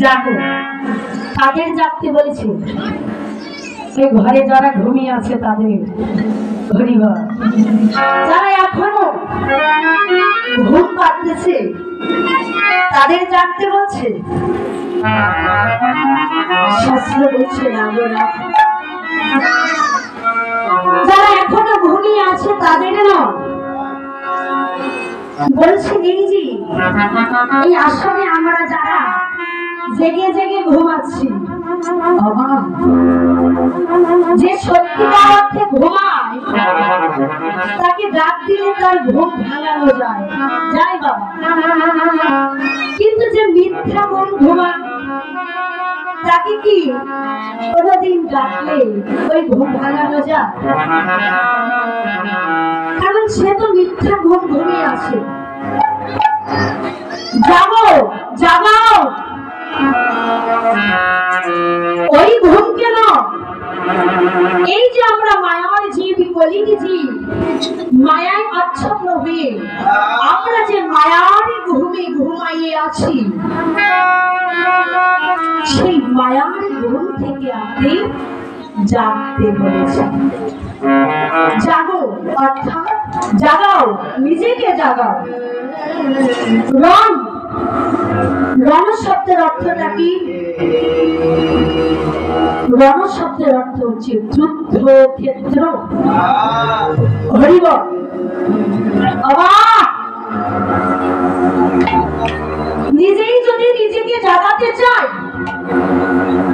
জাগো। কাদের জাগতে বলেছে? এই ঘরে যারা ঘুমিয়ে আছে তাদের। হরিবল। যারা এখনো ঘুম পাড়তেছে তাদের জাগতে বলছে। শাস্ত্র বলছে জাগো না। যারা এখনো ঘুমিয়ে আছে তাদের না বলছে এই যে এই আশ্রমে আমরা যারা জেগে জেগে ঘুমাচ্ছি, যে সত্যিকার অর্থে ঘুমায় তাকে ডাক দিলে তার ঘুম ভাঙানো যায় যায় বাবা। কিন্তু যে মিথ্যা মন ঘুমায় তাকে কি কোনদিন ডাকলে ওই ঘুম ভাঙানো যায়? কারণ সে তো মিথ্যা ঘুম ঘুমিয়ে আছে। জাগো জাগাও, ওই ঘুম কেন? এই যে আমরা মায়ার জীব, কলির জীব, মায়ায় আচ্ছন্ন হয়ে আমরা যে মায়ার ঘুমে ঘুমাইয়ে আছি, সেই মায়ার ঘুম থেকে আপনি জাগতে বলেছেন। জাগো অর্থাৎ জাগাও, নিজেকে জাগাও। রণ, রণ শব্দের অর্থটা কি? রণ শব্দের অর্থ হচ্ছে যুদ্ধ ক্ষেত্র। হরিবল। নিজেই যদি নিজেকে জাগাতে চাই,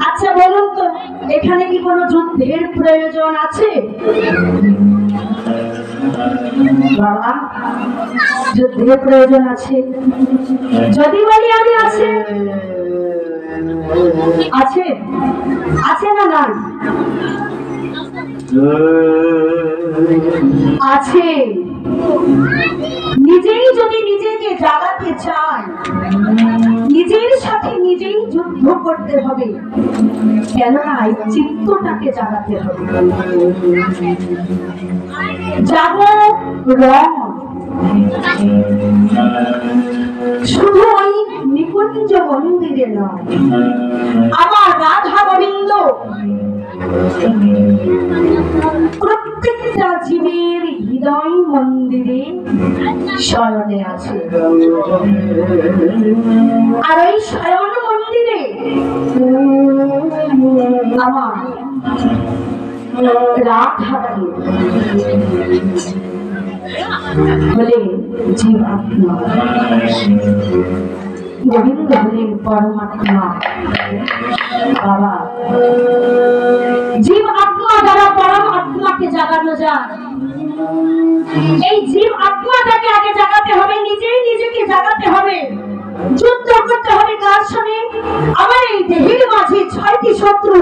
আচ্ছা বলুন তো এখানে কি কোনো যুদ্ধের প্রয়োজন আছে? বাবা, যুদ্ধের প্রয়োজন আছে? যদি বলি আমি আছে, আছে আছে না নাই? আছে। নিজেই যদি নিজেকে জাগাতে চাই, নিজের সাথে নিজেই যুদ্ধ করতে হবে। কেননা এই চিত্তটাকে জাগাতে হবে। জাগো রং। শুধু ওই নিকুঞ্জ মন্দিরে নয়, আমার রাধা গোবিন্দ প্রত্যেকটা জীবের হৃদয় মন্দিরে শয়নে আছে। আর ওই শয়ন মন্দিরে আমার রাধা হলে জীবাত্মা, গোবিন্দ হলেন পরমাত্মা। বাবা, জীব আত্মা দ্বারা পরমাত্মাকে জাগানো যায়। এই জীব আত্মাটাকে আগে জাগাতে হবে, নিজেই নিজেকে জাগাতে হবে। যুদ্ধ করতে হবে কার সঙ্গে? আমার এই দেহের মাঝে 6টি শত্রু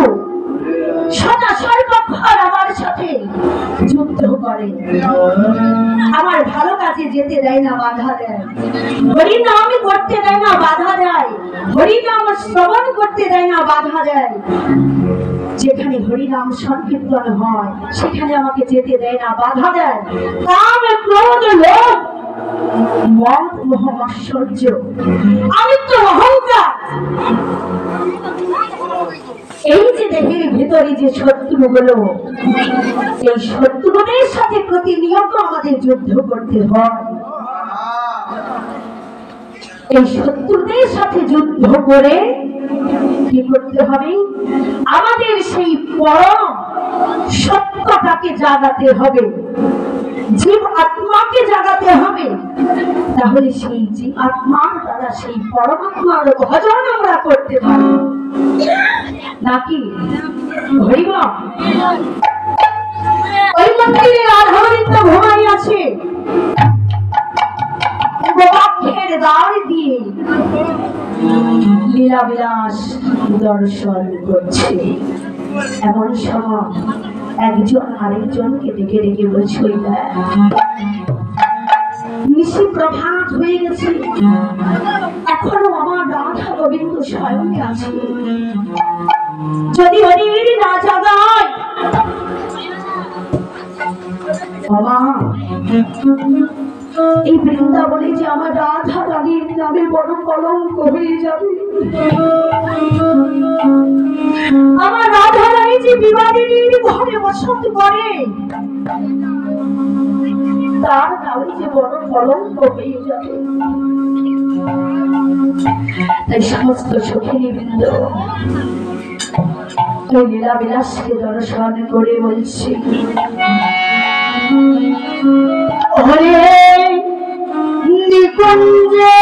সদা সর্বক্ষণ আমার সাথে যুদ্ধ করে, আমার ভালো কাজে যেতে দেয় না, বাধা দেয়। হরিনাম করতে দেয় না, বাধা দেয়। হরিনাম শ্রবণ করতে দেয় না, বাধা দেয়। যেখানে হরিনাম সংকীর্তন হয় সেখানে আমাকে যেতে দেয় না, বাধা দেয়। কাম ক্রোধ লোভ মদ মোহ ঐশ্বর্য আমিত্ব অহংকার, এই যে দেহের ভিতরে যে শত্রুগুলো, এই শত্রুদের সাথে প্রতিনিয়ত আমাদের যুদ্ধ করতে হয়। এই শত্রুদের সাথে যুদ্ধ করে কি করতে হবে? আমাদের সেই পরম সত্যটাকে জাগাতে হবে, জীব আত্মাকে জাগাতে হবে। তাহলে সেই জীব আত্মার দ্বারা সেই পরমাত্মার ভজন আমরা করতে পারি নাকি? হরিবল। ওই মন্দিরে রাধা গোবিন্দ ঘুমাই আছে, গোপাক্ষের দ্বার দিয়ে লীলা বিলাস দর্শন করছে। এমন সময় একজন আরেকজনকে ডেকে ডেকে বলছে, নিশি প্রভাত হয়ে গেছে, এখনো আমার রাধা গোবিন্দ স্বয়ংে আছে। যদি হরির না জাগায়, এই বৃন্দাবনে যে আমার রাধা রানীর নামে বড় কলঙ্ক হয়ে যাবে। বিবাদিনীর ঘরে বসত করে তার নামে যে বড় কলঙ্ক হয়ে যাবে। তাই সমস্ত সখিনী বৃন্দ ওই লীলা বিলাসকে দর্শন করে বলছি, ওরে নিকুঞ্জে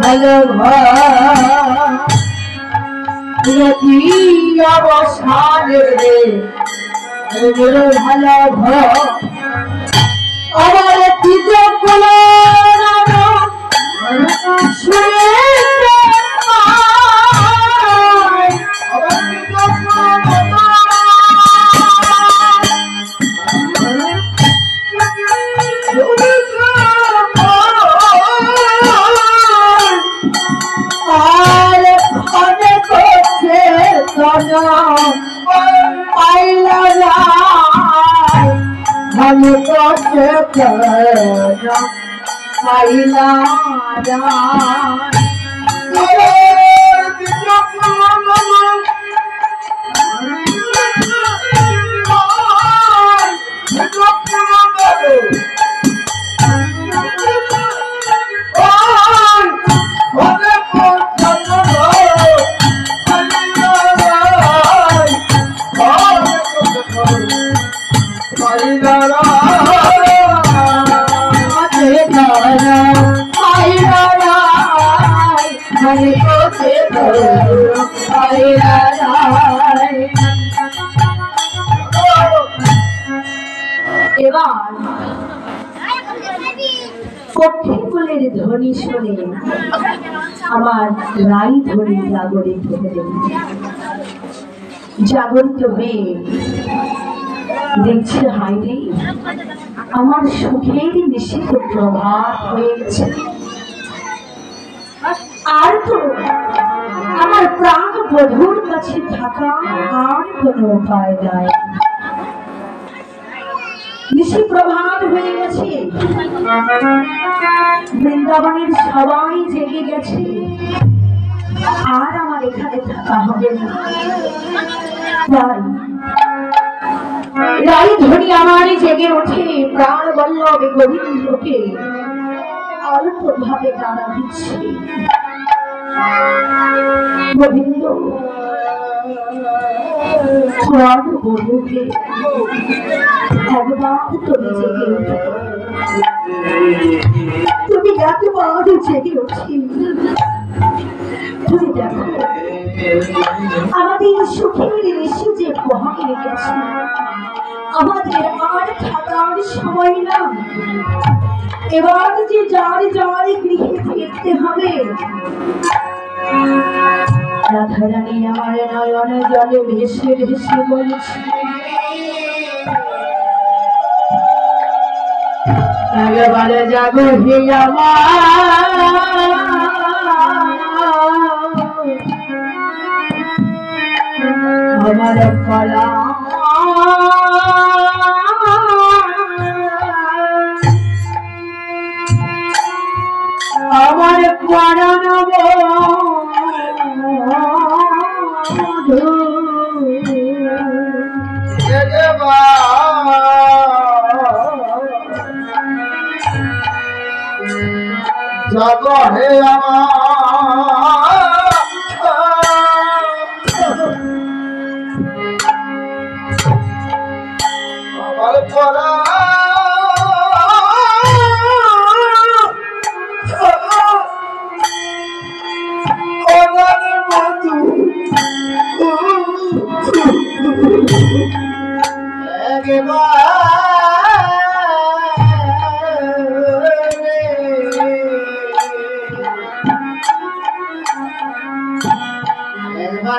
ভালো ভালো আমার পক্ষীকুলের ধ্বনি শুনে আমার রাই ধরে জাগরিত হলেন। জাগরিত হয়ে দেখছে হাইরে আমার সুখের নিশিত প্রভাত হয়ে গেছে, আর তো আমার প্রাণ বধূর কাছে থাকা আর কোনো উপায় নাই। নিশি প্রভাত হয়ে গেছে, বৃন্দাবনের সবাই জেগে গেছে, আর আমার এখানে থাকা হবে না। রাই ধ্বনি আমার জেগে ওঠে, প্রাণ বল্লভ গোবিন্দকে অল্প ভাবে ডানা দিচ্ছে। গোবিন্দ প্রাণ বধূকে একবার তুমি জেগে ওঠো, তুমি একবার জেগে উঠি। তুমি দেখো আমাদের সুখের নিশি যে বহাগে গেছে, আমাদের আর থাকার সময় না। এবার যে যার যার গৃহে ফিরতে হবে। রাধারানী আমার নয়নে জলে ভেসে ভেসে বলছে, একবারে যাবো হে আমার কলা আমার পরানব জাগ হে আমার পরা মধু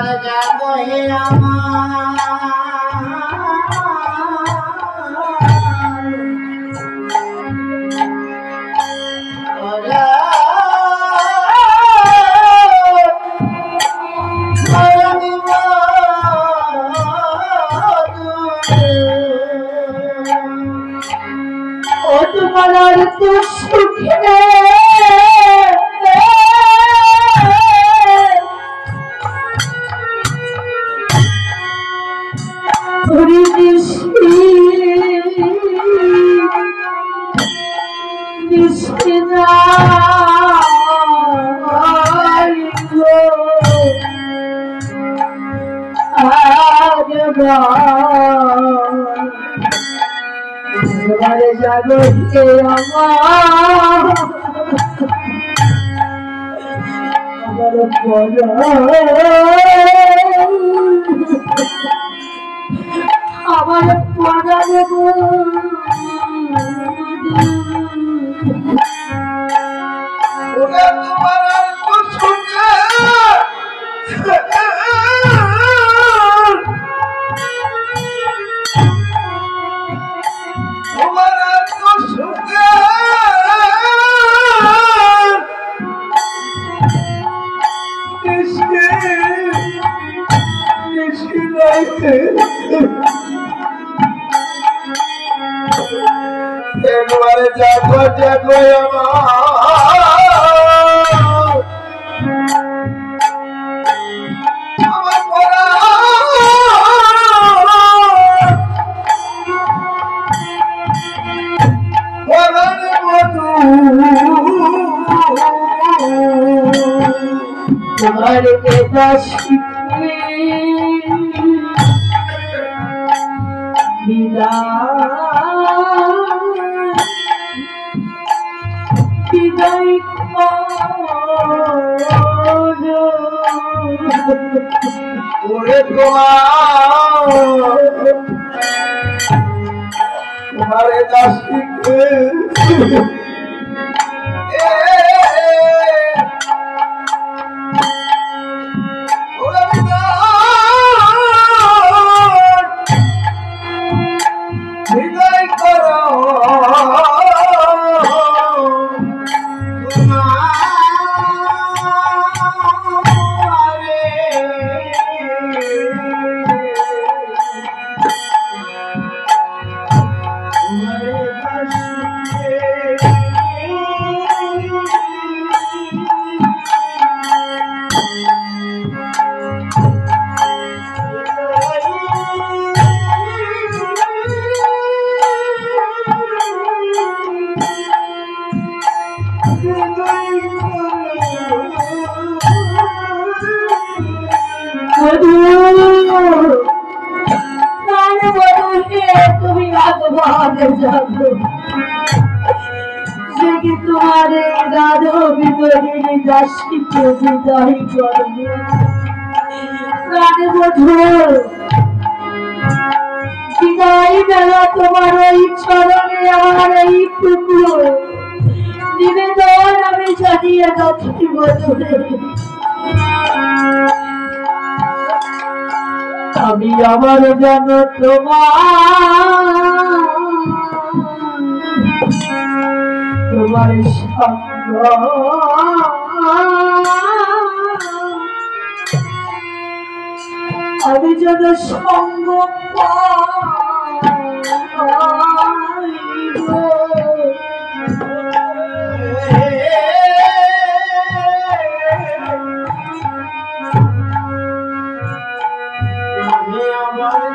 তোমার যাবো হে আমার ও তোমার তো সুখে জাগতে আমার আমার পড়া ওরে তোমার আর কুসুমে তোমার আর কুসুমে একবারে জাগো জাগো আমার পড়া পড়ার মধু তোমার বেদা শিখে বিদায় ওরে তোমারে দাসিকে বিদায় করো তুমি আগবাদে যাবো সে কি তোমার দাদু বিপরীত দাসীকে বিদায় করবে প্রাণে বধূর বিদায় বেলা তোমার ওই চরণে আমার এই পুকুর নিবেদন আমি জানিয়ে দক্ষিণ বধূরে আমি আমার যেন তোমার সঙ্গ আমি যেন সঙ্গ পাইব আমি আমার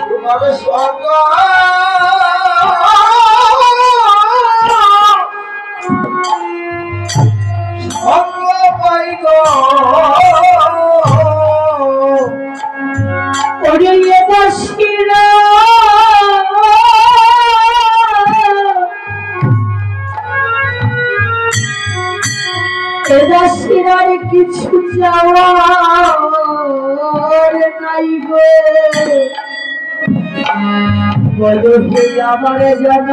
তোমার সঙ্গ ওরে দাসীরা দাসীরার কিছু চাওয়ার নাই গো বলো হে আমার যেন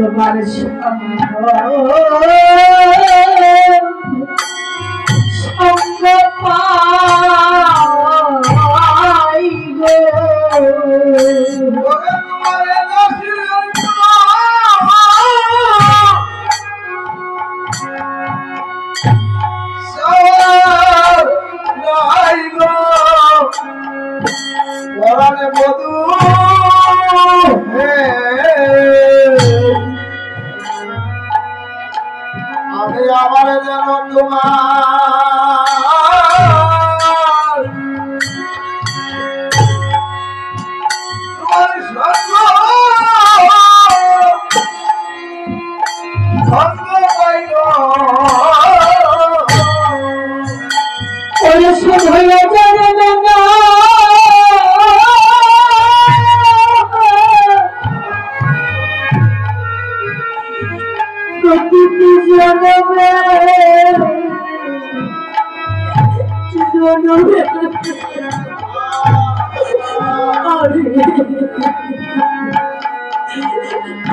তোমার সঙ্গ পাই গো আমি আমার যেন তোমার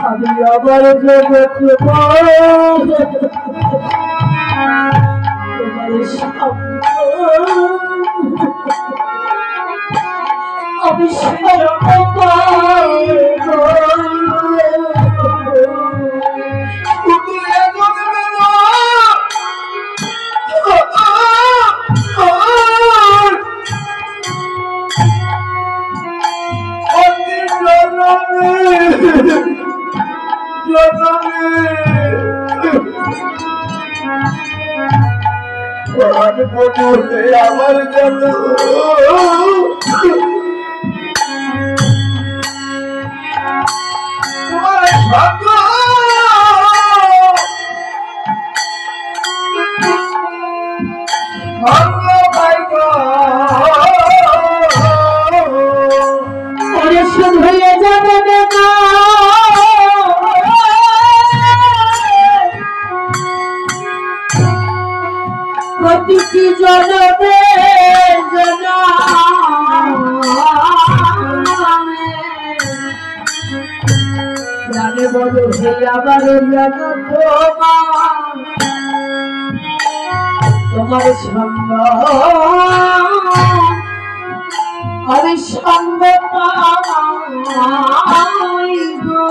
আমি আবার জগৎ তোমার আমি আমার জন্য হয়ে যাবে না প্রতিটি জনবে জানে বলো হে আবার তোমার সঙ্গ আমি সঙ্গ পাই গো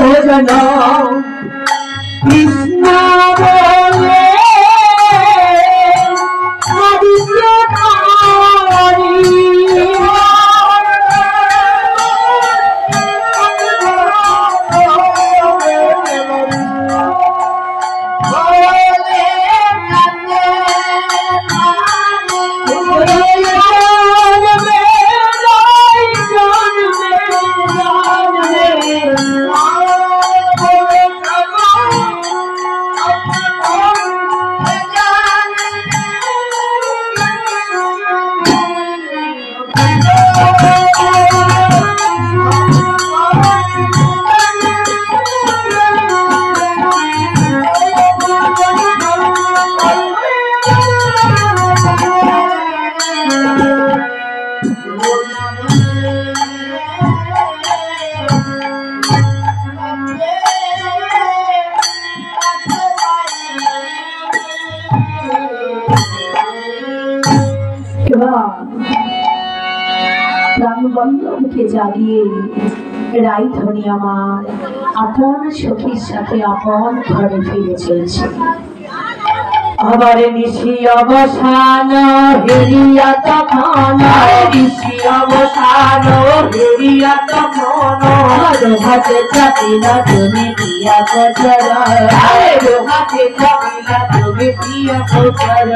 ও জন কৃষ্ণ বলে প্রাণবন্ধকে জাগিয়ে রাইধনী আমার আপন সখীর সাথে আপন ঘরে ফিরে চলছে। আবার নিশি অবসান হেরিয়া তখন নিশি অবসান হেরিয়া তখন রোহাতে চাপিলা তুমি পিয়া কচর রোহাতে চাপিলা তুমি পিয়া কচর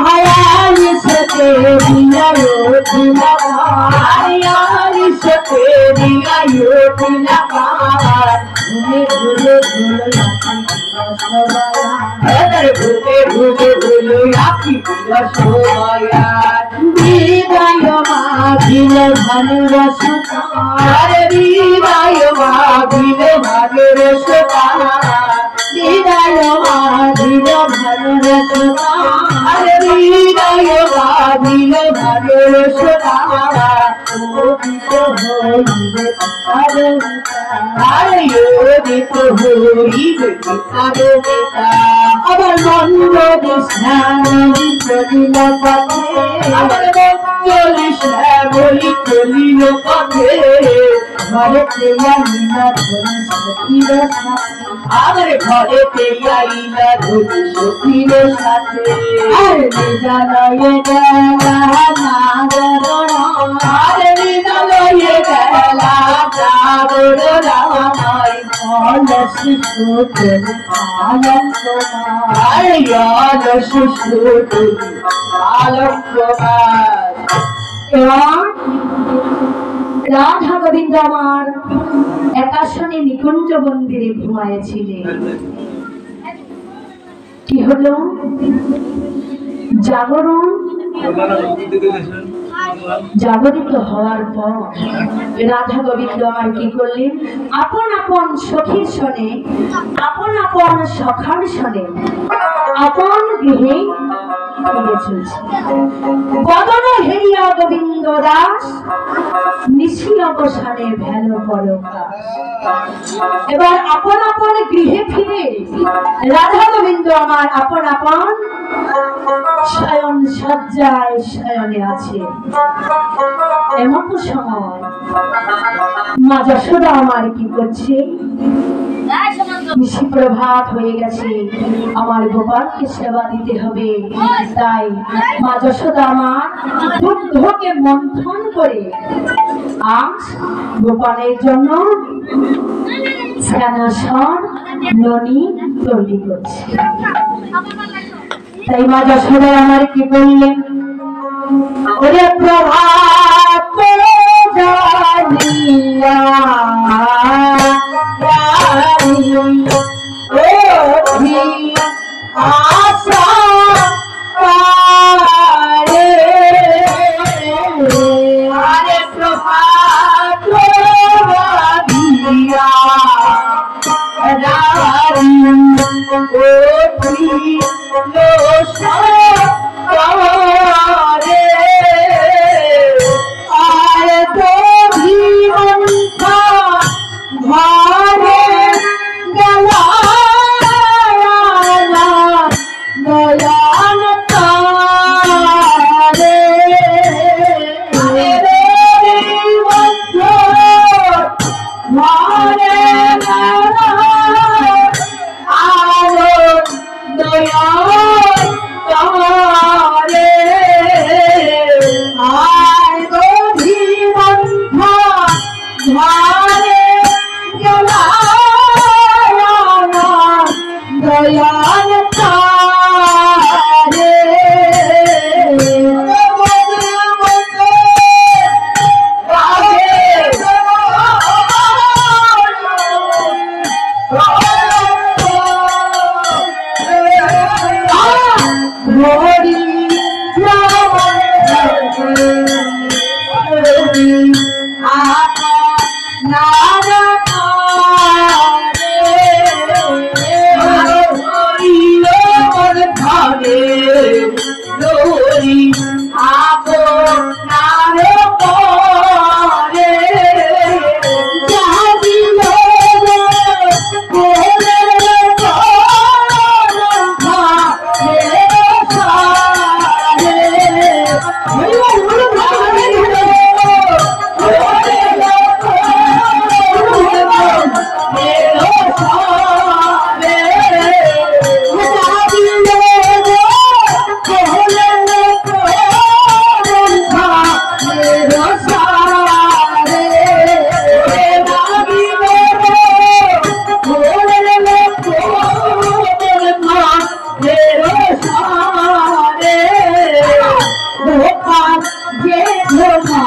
হায়ালি সতে দিয়া উঠিলা হায়ালি সতে দিয়া উঠিলা ঘুরে ঘুরে ঘুরে ঘুরে ঘুরে ঘুরে আপনি বিরসয়া বিদায় মাঘিল ভানুরসতা বিদায় মাঘিল ভানুরসতা বিদায় মাঘিল ভানুরসতা বিদায় মাঘিল ভানুরসতা হইবে আবার মন্দ বলি চলিল পথে আবার বলি চলিল পথে ঘরেতে আইলা ধরি সখীর সাথে আবার ঘরেতে আইলা ধরি সখীর সাথে আর নিজালয়ে গেলা নাগর আর নিজালয়ে গেলা নাগর রামাই শিশু তুমি পালন কুমার শিশু তুমি পালন কুমার। রাধা গোবিন্দ আমার একাশনে নিকুঞ্জ মন্দিরে ঘুমাইছিলেন। কি হলো? জাগরিত হওয়ার পর রাধা গোবিন্দ আমার কি করলেন? আপন আপন সখীর শনে, আপন আপন সখার শনে, আপন গৃহে ফিরে চলছে। বদন হেরিয়া গোবিন্দ দাস নিশি অবসানে ভেল পরকাশ। এবার আপন আপন গৃহে ফিরে রাধা গোবিন্দ আমার আপন আপন শয়ন সজ্জায় শয়নে আছে। এমন সময় মা যশোদা আমার কি করছে? নিশি প্রভাত হয়ে গেছে, আমার গোপালকে সেবা দিতে হবে। তাই মা যশোদা আমার দুগ্ধকে মন্থন করে আজ গোপালের জন্য স্নানাসন ননি তৈরি করছে। তাই মা যশোদা আমার কি করলেন? ওরে প্রভাত জানিয়া আশা পারে আরে প্রভাত দিয়া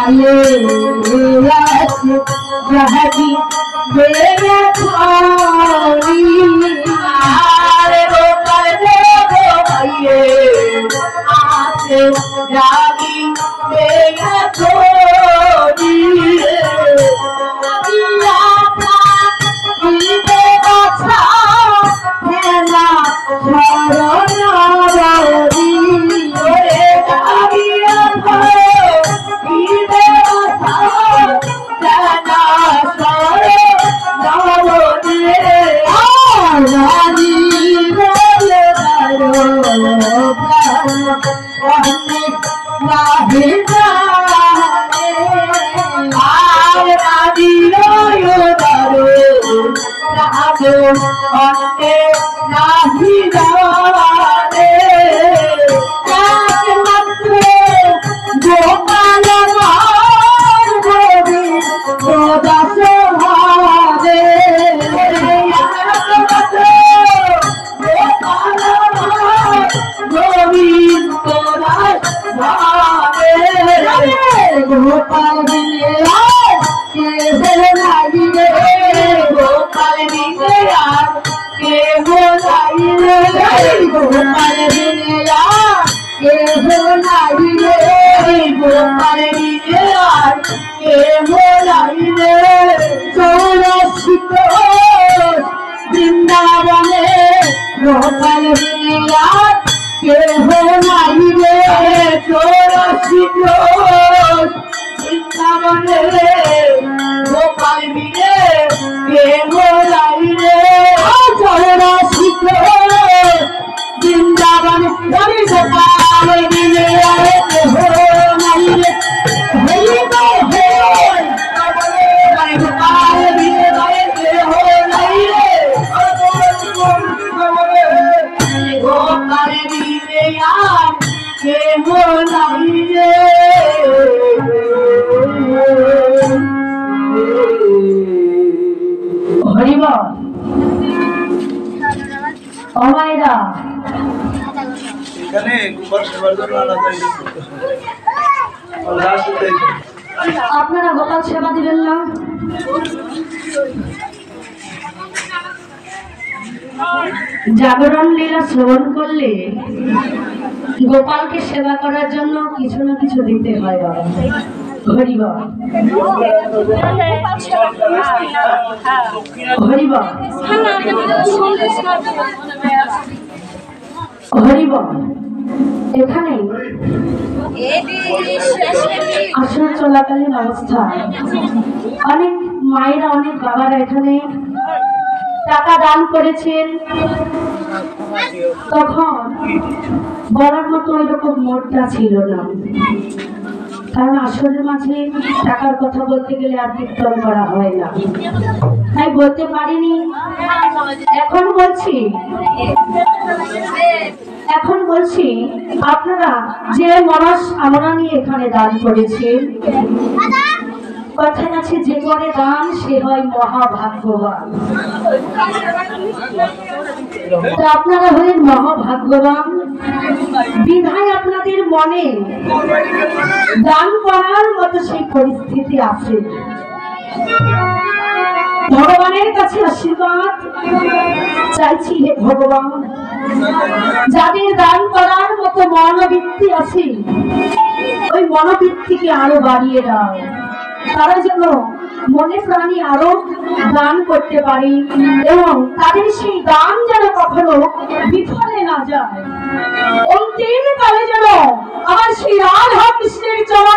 आए जहदी मेरे थारी आरे गोपाल देव आए आसे जागी मेरे थोड़ी वृंदावने गोपाल के हो नाई रे चौरासी वृंदावने गोपाल के हो नाई रे चौरासी वृंदावन गोपाल के हो नाई रे আপনারা গোপাল সেবা দিবেন না? জাগরণ লীলা শ্রবণ করলে গোপালকে সেবা করার জন্য কিছু না কিছু দিতে হয় বাবা। হরিবল হরিবল হরিবল। এখানে আসন চলাকালীন অবস্থায় অনেক মায়েরা অনেক বাবারা এখানে টাকা দান করেছেন। তখন বলার মতো ওইরকম মোড়টা ছিল না, কারণ আসরের মাঝে টাকার কথা বলতে গেলে আর কীর্তন করা হয় না, তাই বলতে পারিনি। এখন বলছি আপনারা যে মনস আমরা নিয়ে এখানে দান করেছেন, কথায় আছে যে করে দান সে হয় মহাভাগ্যবান। আপনারা হলেন মহাভাগ্যবান, বিধায় আপনাদের মনে দান করার মতো সেই পরিস্থিতি আছে। ভগবানের কাছে আশীর্বাদ চাইছি, হে ভগবান, যাদের দান করার মতো মনোবৃত্তি আছে ওই মনোবৃত্তিকে আরো বাড়িয়ে দাও, তারা যেন মনে প্রাণী আরো দান করতে পারে এবং তাদের সেই দান যেন কখনো বিফলে না যায়। অন্তিম কালে যেন আমার সেই রাধা কৃষ্ণের চরণ